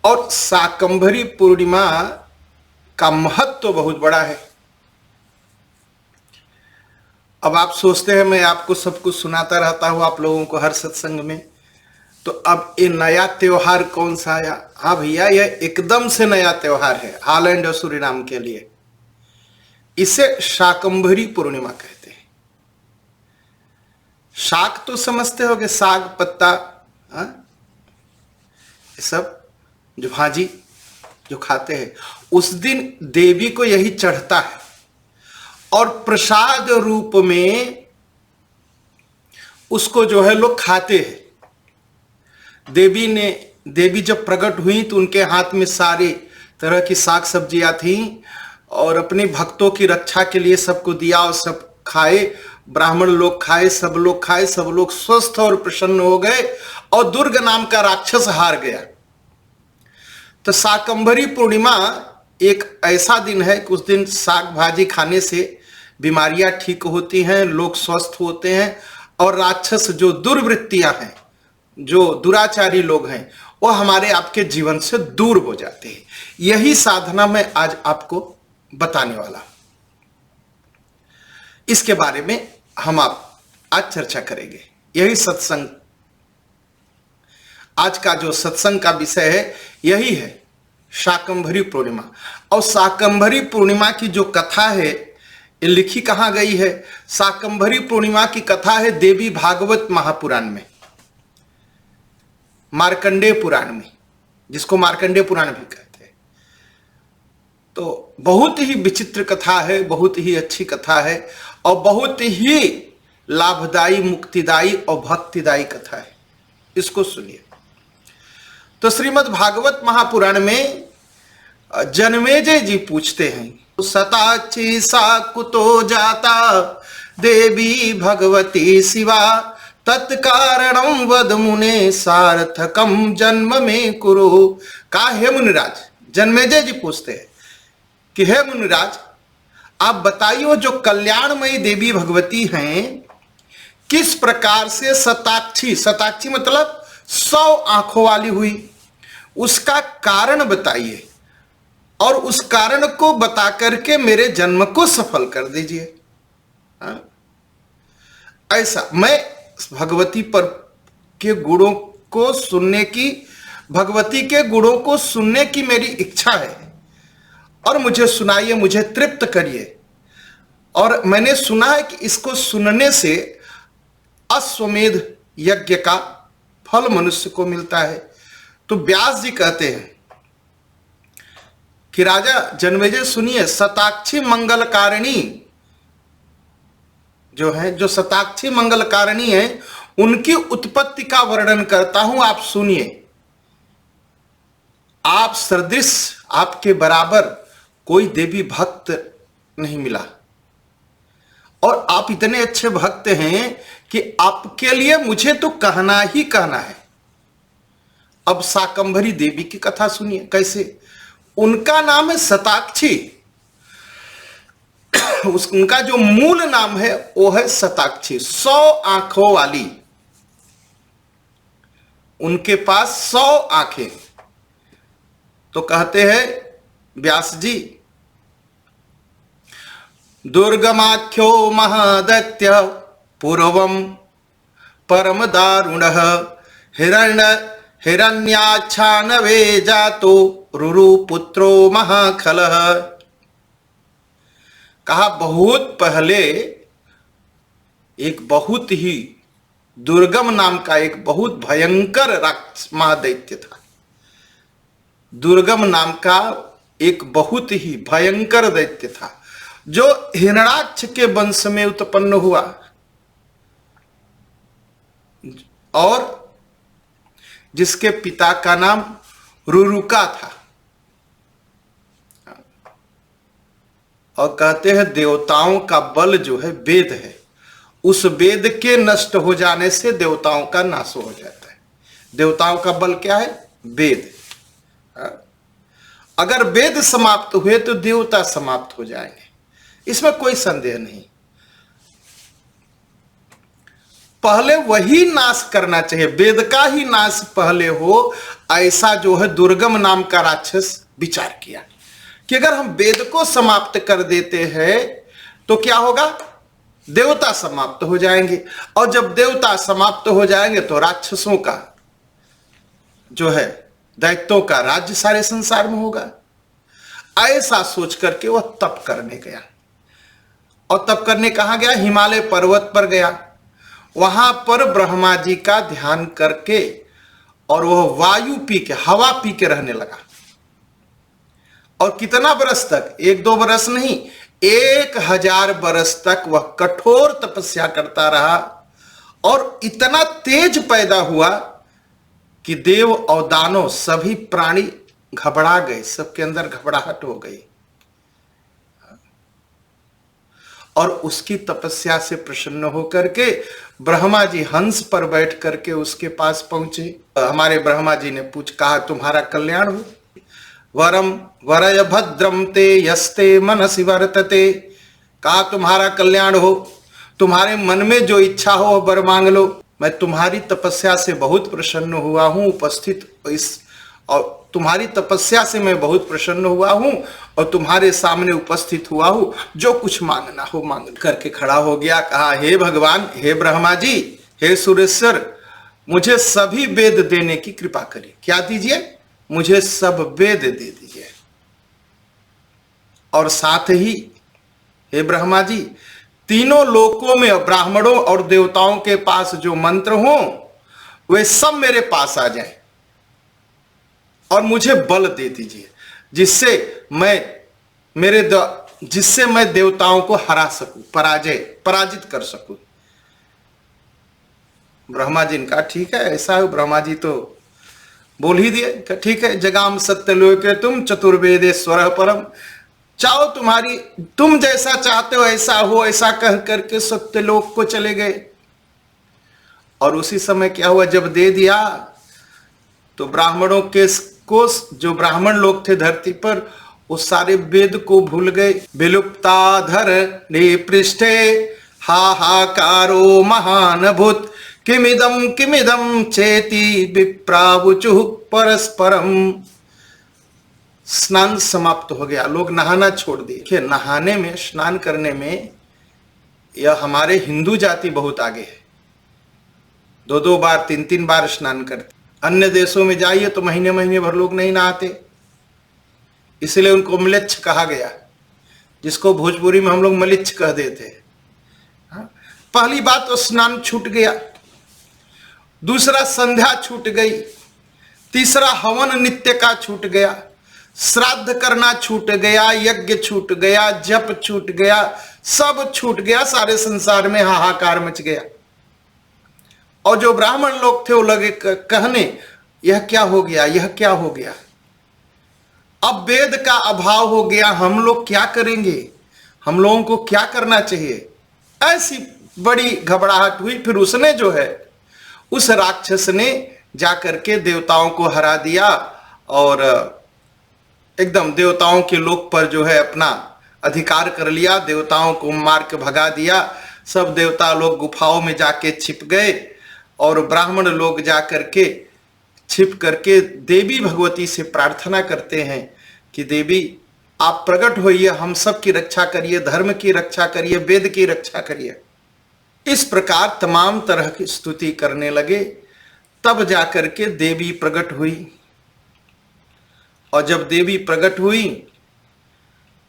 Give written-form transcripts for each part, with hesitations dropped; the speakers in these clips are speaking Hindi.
और शाकंभरी पूर्णिमा का महत्व तो बहुत बड़ा है। अब आप सोचते हैं मैं आपको सब कुछ सुनाता रहता हूं आप लोगों को हर सत्संग में, तो अब ये नया त्योहार कौन सा आया? हाँ भैया, यह एकदम से नया त्योहार है हॉलैंड और सूरीनाम के लिए। इसे शाकंभरी पूर्णिमा कहते हैं। शाक तो समझते होगे, साग पत्ता, हाँ, ये सब जो भाजी जो खाते हैं, उस दिन देवी को यही चढ़ता है और प्रसाद रूप में उसको जो है लोग खाते हैं। देवी जब प्रकट हुई तो उनके हाथ में सारी तरह की साग सब्जियां थीं और अपने भक्तों की रक्षा के लिए सबको दिया और सब खाए। ब्राह्मण लोग खाए, सब लोग खाए, सब लोग स्वस्थ और प्रसन्न हो गए और दुर्ग नाम का राक्षस हार गया। तो शाकंभरी पूर्णिमा एक ऐसा दिन है कि उस दिन साग भाजी खाने से बीमारियां ठीक होती हैं, लोग स्वस्थ होते हैं और राक्षस जो दुर्वृत्तियां हैं, जो दुराचारी लोग हैं, वो हमारे आपके जीवन से दूर हो जाते हैं। यही साधना मैं आज आपको बताने वाला हूं। इसके बारे में हम आप आज चर्चा करेंगे। यही सत्संग, आज का जो सत्संग का विषय है यही है, शाकंभरी पूर्णिमा। और शाकंभरी पूर्णिमा की जो कथा है ये लिखी कहां गई है? शाकंभरी पूर्णिमा की कथा है देवी भागवत महापुराण में, मार्कंडेय पुराण में, जिसको मार्कंडेय पुराण भी कहते हैं। तो बहुत ही विचित्र कथा है, बहुत ही अच्छी कथा है और बहुत ही लाभदायी, मुक्तिदायी और भक्तिदायी कथा है। इसको सुनिए। तो श्रीमद् भागवत महापुराण में जनमेजय जी पूछते हैं, सताची सा कुतो जाता देवी भगवती शिवा तत्कारणं वद मुने सार्थकम जन्म में कुरु। का हे मुनिराज, जनमेजय जी पूछते हैं कि हे मुनिराज, आप बताइए जो कल्याणमयी देवी भगवती हैं किस प्रकार से शताक्षी, शताक्षी मतलब 100 आंखों वाली हुई, उसका कारण बताइए और उस कारण को बता करके मेरे जन्म को सफल कर दीजिए। ऐसा मैं भगवती पर के गुणों को सुनने की, भगवती के गुणों को सुनने की मेरी इच्छा है और मुझे सुनाइए, मुझे तृप्त करिए। और मैंने सुना है कि इसको सुनने से अश्वमेध यज्ञ का फल मनुष्य को मिलता है। तो व्यास जी कहते हैं कि राजा जनमेजय सुनिए, शताक्षी मंगलकारिणी जो है, जो शताक्षी मंगलकारिणी है, उनकी उत्पत्ति का वर्णन करता हूं, आप सुनिए। आप सदृश, आपके बराबर कोई देवी भक्त नहीं मिला और आप इतने अच्छे भक्त हैं कि आपके लिए मुझे तो कहना ही कहना है। अब शाकंभरी देवी की कथा सुनिए कैसे। उनका नाम है शताक्षी, उनका जो मूल नाम है वो है शताक्षी, 100 आंखों वाली। उनके पास 100 आंखें। तो कहते हैं व्यास जी, दुर्गमाख्यो महादैत्य पूर्वम परम दारुणः हिरण्याच्छानवे जातो रुरुपुत्रो महाखलः। कहा बहुत पहले एक बहुत ही दुर्गम नाम का एक बहुत भयंकर राक्षस महादैत्य था। दुर्गम नाम का एक बहुत ही भयंकर दैत्य था जो हिरण्याक्ष के वंश में उत्पन्न हुआ और जिसके पिता का नाम रुरुका था। और कहते हैं देवताओं का बल जो है वेद है, उस वेद के नष्ट हो जाने से देवताओं का नाश हो जाता है। देवताओं का बल क्या है? वेद। अगर वेद समाप्त हुए तो देवता समाप्त हो जाएंगे, इसमें कोई संदेह नहीं। पहले वही नाश करना चाहिए, वेद का ही नाश पहले हो, ऐसा जो है दुर्गम नाम का राक्षस विचार किया कि अगर हम वेद को समाप्त कर देते हैं तो क्या होगा, देवता समाप्त हो जाएंगे, और जब देवता समाप्त हो जाएंगे तो राक्षसों का जो है, दैत्यों का राज्य सारे संसार में होगा। ऐसा सोच करके वह तप करने गया, और तप करने कहां गया, हिमालय पर्वत पर गया। वहां पर ब्रह्मा जी का ध्यान करके और वह वायु पी के, हवा पी के रहने लगा। और कितना बरस तक, 1-2 बरस नहीं, 1000 बरस तक वह कठोर तपस्या करता रहा, और इतना तेज पैदा हुआ कि देव और दानव सभी प्राणी घबरा गए, सबके अंदर घबराहट हो गई। और उसकी तपस्या से प्रसन्न होकर के ब्रह्मा जी हंस पर बैठ करके उसके पास पहुंचे। हमारे ब्रह्मा जी ने कहा तुम्हारा कल्याण हो, वरम वरय भद्रम ते यस्ते मनसि वर्तते, कहा तुम्हारा कल्याण हो, तुम्हारे मन में जो इच्छा हो वर मांग लो। मैं तुम्हारी तपस्या से बहुत प्रसन्न हुआ हूं, उपस्थित इस, और तुम्हारी तपस्या से मैं बहुत प्रसन्न हुआ हूं और तुम्हारे सामने उपस्थित हुआ हूं, जो कुछ मांगना हो मांग करके खड़ा हो गया। कहा हे भगवान, हे ब्रह्मा जी, हे सुरेश्वर, मुझे सभी वेद देने की कृपा करिए। क्या दीजिए, मुझे सब वेद दे दीजिए, और साथ ही हे ब्रह्मा जी, तीनों लोकों में ब्राह्मणों और देवताओं के पास जो मंत्र हो वे सब मेरे पास आ जाएं, और मुझे बल दे दीजिए जिससे मैं देवताओं को हरा सकूं, पराजित कर सकूं। ब्रह्मा जी ने कहा ठीक है, ऐसा है। ब्रह्मा जी तो बोल ही दिए, ठीक है, जगाम सत्यलोके तुम चतुर्वेदेश्वर परम, चाहो तुम जैसा चाहते हो ऐसा हो, ऐसा कह करके सत्यलोक को चले गए। और उसी समय क्या हुआ, जब दे दिया तो ब्राह्मणों को जो ब्राह्मण लोग थे धरती पर, वो सारे वेद को भूल गए। विलुप्ताधर ने पृष्ठे हाहाकारो महान भूत, किमिदम चेति विप्रावुचुः परस्परम। स्नान समाप्त हो गया, लोग नहाना छोड़ दिए। नहाने में, स्नान करने में यह हमारे हिंदू जाति बहुत आगे है, 2-2 बार 3-3 बार स्नान करते। अन्य देशों में जाइए तो महीने महीने भर लोग नहीं नहाते, इसलिए उनको म्लेच्छ कहा गया, जिसको भोजपुरी में हम लोग मलिच्छ कह देते हैं। पहली बात तो स्नान छूट गया, दूसरा संध्या छूट गई, तीसरा हवन नित्य का छूट गया, श्राद्ध करना छूट गया, यज्ञ छूट गया, जप छूट गया, सब छूट गया। सारे संसार में हाहाकार मच गया। और जो ब्राह्मण लोग थे वो लगे कहने यह क्या हो गया, यह क्या हो गया, अब वेद का अभाव हो गया, हम लोग क्या करेंगे, हम लोगों को क्या करना चाहिए। ऐसी बड़ी घबराहट हुई। फिर उसने जो है, उस राक्षस ने जाकर के देवताओं को हरा दिया और एकदम देवताओं के लोक पर जो है अपना अधिकार कर लिया, देवताओं को मार के भगा दिया। सब देवता लोग गुफाओं में जाके छिप गए, और ब्राह्मण लोग जाकर के छिप करके देवी भगवती से प्रार्थना करते हैं कि देवी आप प्रकट होइए, हम सब की रक्षा करिए, धर्म की रक्षा करिए, वेद की रक्षा करिए। इस प्रकार तमाम तरह की स्तुति करने लगे। तब जाकर के देवी प्रकट हुई, और जब देवी प्रकट हुई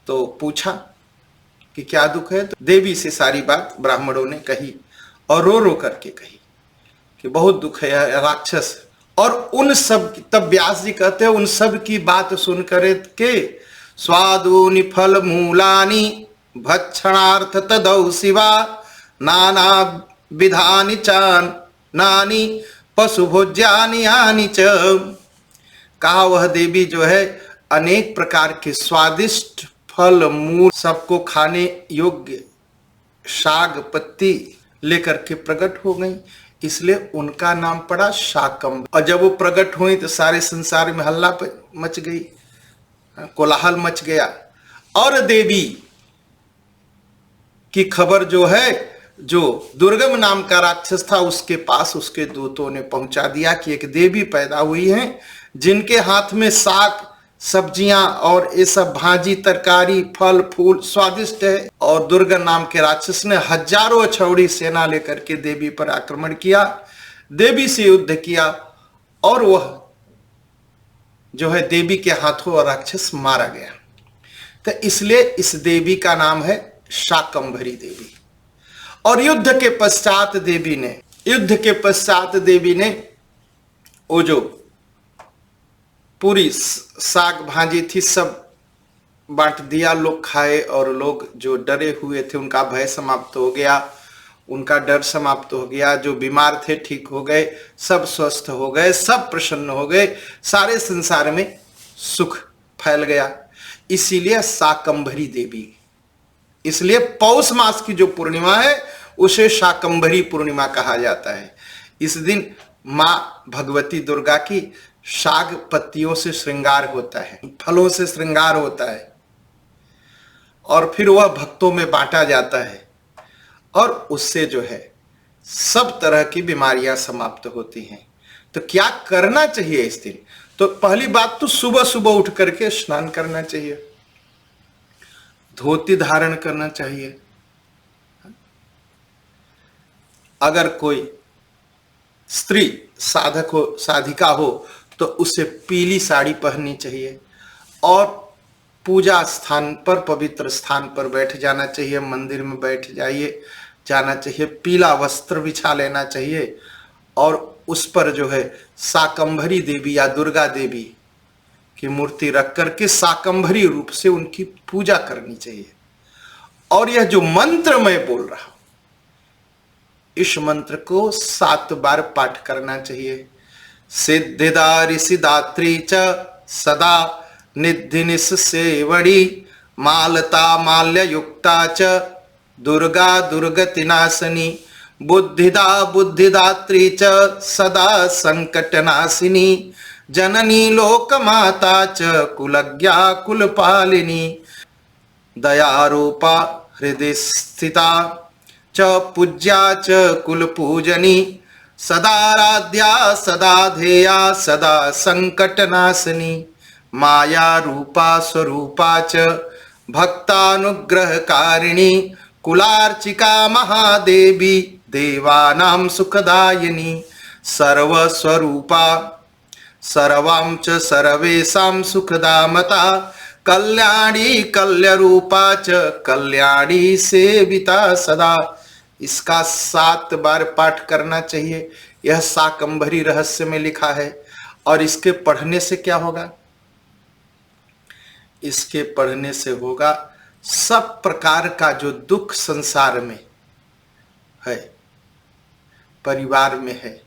तो पूछा कि क्या दुख है। तो देवी से सारी बात ब्राह्मणों ने कही, और रो रो करके कही कि बहुत दुख है, राक्षस। और उन सब, तब व्यास जी कहते हैं, उन सब की बात सुन कर के स्वादूनि फल मूलानि भक्षणार्थ तदौ शिवा नाना विधानि चान नानी पशु भोज्यानि यानि च। कहा वह देवी जो है अनेक प्रकार के स्वादिष्ट फल मूल, सबको खाने योग्य शाक पत्ती लेकर के प्रकट हो गई, इसलिए उनका नाम पड़ा शाकंभ। और जब वो प्रकट हुई तो सारे संसार में हल्ला मच गई, कोलाहल मच गया। और देवी की खबर जो है जो दुर्गम नाम का राक्षस था उसके पास उसके दूतों ने पहुंचा दिया कि एक देवी पैदा हुई है जिनके हाथ में साग सब्जियां और ये सब भाजी तरकारी फल फूल स्वादिष्ट है। और दुर्गम नाम के राक्षस ने हजारों छौड़ी सेना लेकर के देवी पर आक्रमण किया, देवी से युद्ध किया और वह जो है देवी के हाथों राक्षस मारा गया। तो इसलिए इस देवी का नाम है शाकंभरी देवी। और युद्ध के पश्चात देवी ने वो जो पूरी साग भाजी थी सब बांट दिया, लोग खाए और लोग जो डरे हुए थे उनका भय समाप्त हो गया, उनका डर समाप्त हो गया, जो बीमार थे ठीक हो गए, सब स्वस्थ हो गए, सब प्रसन्न हो गए, सारे संसार में सुख फैल गया। इसीलिए शाकंभरी देवी, इसलिए पौष मास की जो पूर्णिमा है उसे शाकंभरी पूर्णिमा कहा जाता है। इस दिन मां भगवती दुर्गा की शाक पत्तियों से श्रृंगार होता है, फलों से श्रृंगार होता है और फिर वह भक्तों में बांटा जाता है और उससे जो है सब तरह की बीमारियां समाप्त होती हैं। तो क्या करना चाहिए इस दिन? तो पहली बात तो सुबह सुबह उठ करके स्नान करना चाहिए, धोती धारण करना चाहिए। अगर कोई स्त्री साधक हो, साधिका हो, तो उसे पीली साड़ी पहननी चाहिए और पूजा स्थान पर, पवित्र स्थान पर बैठ जाना चाहिए, मंदिर में बैठ जाना चाहिए, पीला वस्त्र बिछा लेना चाहिए और उस पर जो है शाकंभरी देवी या दुर्गा देवी की मूर्ति रख करके शाकंभरी रूप से उनकी पूजा करनी चाहिए। और यह जो मंत्र मैं बोल रहा हूं, इस मंत्र को 7 बार पाठ करना चाहिए। सिद्धिदा ऋषिदात्री च सदा निधि निस्सेवणी मालता माल्य युक्ता च दुर्गा दुर्गति नाशनी बुद्धिदा बुद्धिदात्री च सदा संकट नाशिनी जननी लोकमाता च कुलज्ञा कुलपालिनी दयारूपा हृदय स्थिता च पूज्या च कुलपूजनी सदाराध्या सदा ध्येया सदा संकटनाशिनी माया रूपा स्वरूपा च भक्तानुग्रहकारिणी कुलार्चिका महादेवी देवानां सुखदायिनी सर्वस्वरूपा सर्वां च सर्वेषां सुखदामता कल्याणी कल्यरूपा च कल्याणी सेविता सदा। इसका 7 बार पाठ करना चाहिए। यह शाकंभरी रहस्य में लिखा है। और इसके पढ़ने से क्या होगा? इसके पढ़ने से होगा सब प्रकार का जो दुख संसार में है, परिवार में है,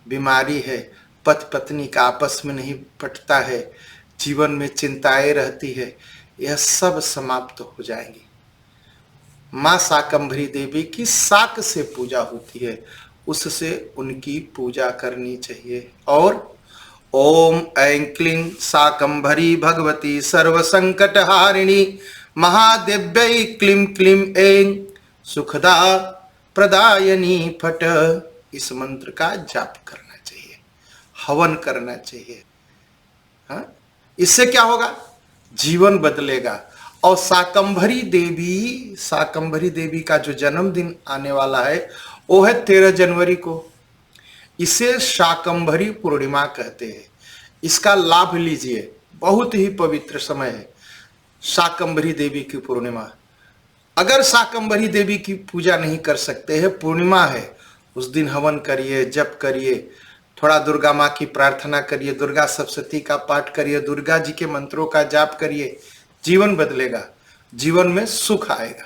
बीमारी है, पति पत्नी का आपस में नहीं पटता है, जीवन में चिंताएं रहती है, यह सब समाप्त हो जाएंगी। मां शाकंभरी देवी की शाक से पूजा होती है, उससे उनकी पूजा करनी चाहिए। और ओम ऐं क्लीं शाकंभरी भगवती सर्व संकट हारिणी महादेव्यै क्लीं क्लीं ऐं सुखदा प्रदायनी फट। इस मंत्र का जाप करना चाहिए, हवन करना चाहिए। हाँ, इससे क्या होगा? जीवन बदलेगा। और शाकंभरी देवी का जो जन्मदिन आने वाला है वो है 13 जनवरी को। इसे शाकंभरी पूर्णिमा कहते हैं। इसका लाभ लीजिए, बहुत ही पवित्र समय है शाकंभरी देवी की पूर्णिमा। अगर शाकंभरी देवी की पूजा नहीं कर सकते हैं, पूर्णिमा है, उस दिन हवन करिए, जप करिए, थोड़ा दुर्गा माँ की प्रार्थना करिए, दुर्गा सप्तशती का पाठ करिए, दुर्गा जी के मंत्रों का जाप करिए, जीवन बदलेगा, जीवन में सुख आएगा।